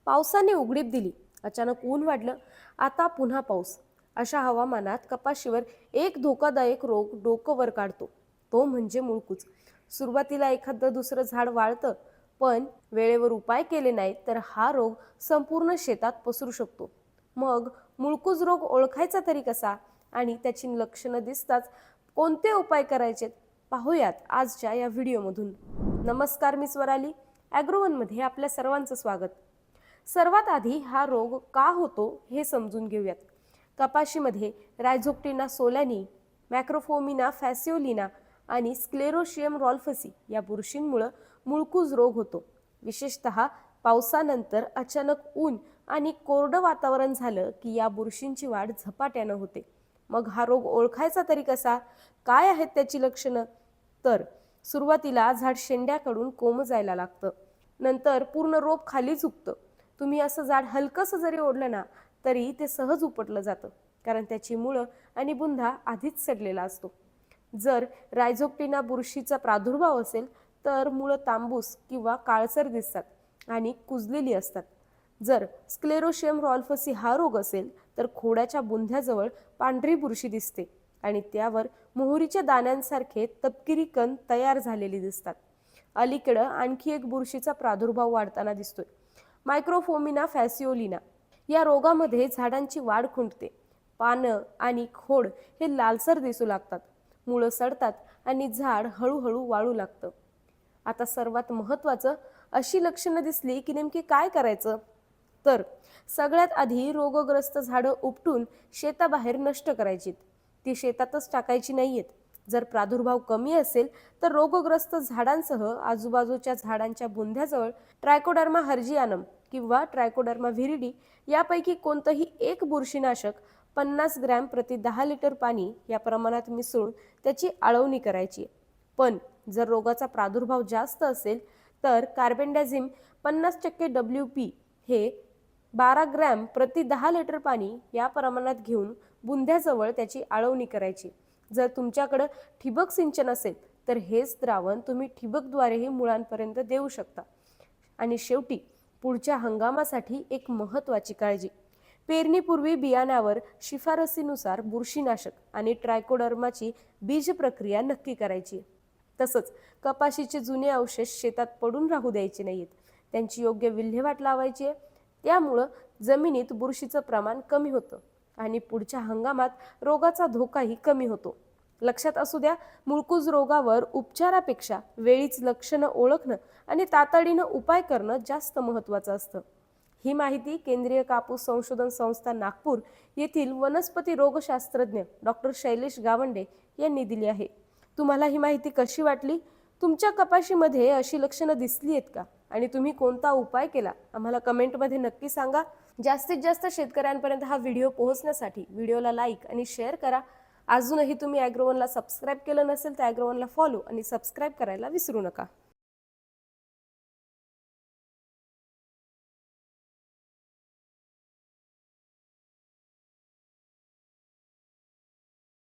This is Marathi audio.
पावसाने उघडीप दिली, अचानक ऊन वाढलं, आता पुन्हा पाऊस. अशा हवामानात कपाशीवर एक धोकादायक रोग डोकं वर काढतो, तो म्हणजे मुळकूच. सुरुवातीला एखादं दुसरं झाड वाळतं, पण वेळेवर उपाय केले नाहीत तर हा रोग संपूर्ण शेतात पसरू शकतो. मग मुळकूज रोग ओळखायचा तरी कसा आणि त्याची लक्षणं दिसताच कोणते उपाय करायचे, पाहूयात आजच्या या व्हिडिओमधून. नमस्कार, मी स्वराली. ॲग्रोवनमध्ये आपल्या सर्वांचं स्वागत. सर्वात आधी हा रोग का होतो हे समजून घेऊयात. कपाशीमध्ये रायझोक्टिना सोलॅनी, मॅक्रोफोमिना फॅसिओलिना आणि स्क्लेरोशियम रॉल्फसी या बुरशींमुळे मुळकूज रोग होतो. विशेषतः पावसानंतर अचानक ऊन आणि कोरडं वातावरण झालं की या बुरशींची वाढ झपाट्यानं होते. मग हा रोग ओळखायचा तरी कसा, काय आहेत त्याची लक्षणं? तर सुरुवातीला झाड शेंड्याकडून कोमजायला लागतं, नंतर पूर्ण रोप खाली झुकतं. तुम्ही असं झाड हलकंसं जरी ओढलं ना तरी ते सहज उपटलं जातं, कारण त्याची मुळं आणि बुंधा आधीच सडलेला असतो. जर रायझोक्टिना बुरशीचा प्रादुर्भाव असेल तर मुळं तांबूस किंवा काळसर दिसतात आणि कुजलेली असतात. जर स्क्लेरोशियम रॉल्फसी हा रोग असेल तर खोडाच्या बुंध्याजवळ पांढरी बुरशी दिसते आणि त्यावर मोहरीच्या दाण्यांसारखे तपकिरी कण तयार झालेली दिसतात. अलीकडं आणखी एक बुरशीचा प्रादुर्भाव वाढताना दिसतोय, मायक्रोफोमिना फॅसिओलिना. या रोगामध्ये झाडांची वाढ खुंटते, पानं आणि खोड हे लालसर दिसू लागतात, मुळं सडतात आणि झाड हळूहळू वाळू लागतं. आता सर्वात महत्त्वाचं, अशी लक्षणं दिसली की नेमकी काय करायचं? तर सगळ्यात आधी रोगग्रस्त झाडं उपटून शेताबाहेर नष्ट करायची, ती शेतातच टाकायची नाहीयेत. जर प्रादुर्भाव कमी असेल तर रोगग्रस्त झाडांसह आजूबाजूच्या झाडांच्या बुंध्याजवळ ट्रायकोडर्मा हर्जियानम किंवा ट्रायकोडर्मा व्हिरिडी यापैकी कोणतंही एक बुरशीनाशक 50 ग्रॅम प्रति 10 लिटर पाणी या प्रमाणात मिसळून त्याची आळवणी करायची. पण जर रोगाचा प्रादुर्भाव जास्त असेल तर कार्बेंडाझिम 50% WP हे 12 ग्रॅम प्रति 10 लिटर पाणी या प्रमाणात घेऊन बुंध्याजवळ त्याची आळवणी करायची. जर तुमच्याकडे ठिबक सिंचन असेल तर हेच द्रावण तुम्ही ठिबकद्वारेही मुळांपर्यंत देऊ शकता. आणि शेवटी पुढच्या हंगामासाठी एक महत्त्वाची काळजी, पेरणीपूर्वी बियाण्यावर शिफारसीनुसार बुरशीनाशक आणि ट्रायकोडर्माची बीज प्रक्रिया नक्की करायची. तसंच कपाशीचे जुने अवशेष शेतात पडून राहू द्यायचे नाहीत, त्यांची योग्य विल्हेवाट लावायची आहे. त्यामुळं जमिनीत बुरशीचं प्रमाण कमी होतं आणि पुढच्या हंगामात रोगाचा धोकाही कमी होतो. लक्षात असू द्या, मुळकूज रोगावर उपचारापेक्षा वेळीच लक्षणं ओळखणं आणि तातडीनं उपाय करणं जास्त महत्त्वाचं असतं. ही माहिती केंद्रीय कापूस संशोधन संस्था नागपूर येथील वनस्पती रोगशास्त्रज्ञ डॉक्टर शैलेश गावंडे यांनी दिली आहे. तुम्हाला ही माहिती कशी वाटली? तुमच्या कपाशीमध्ये अशी लक्षणं दिसली आहेत का आणि तुम्ही कोणता उपाय केला? आम्हाला कमेंटमध्ये नक्की सांगा. जास्तीत जास्त शेतकऱ्यांपर्यंत हा व्हिडिओ पोहोचण्यासाठी व्हिडिओला लाईक आणि शेअर करा. अजूनही तुम्ही ॲग्रोवनला सबस्क्राईब केलं नसेल तर ॲग्रोवनला फॉलो आणि सबस्क्राईब करायला विसरू नका.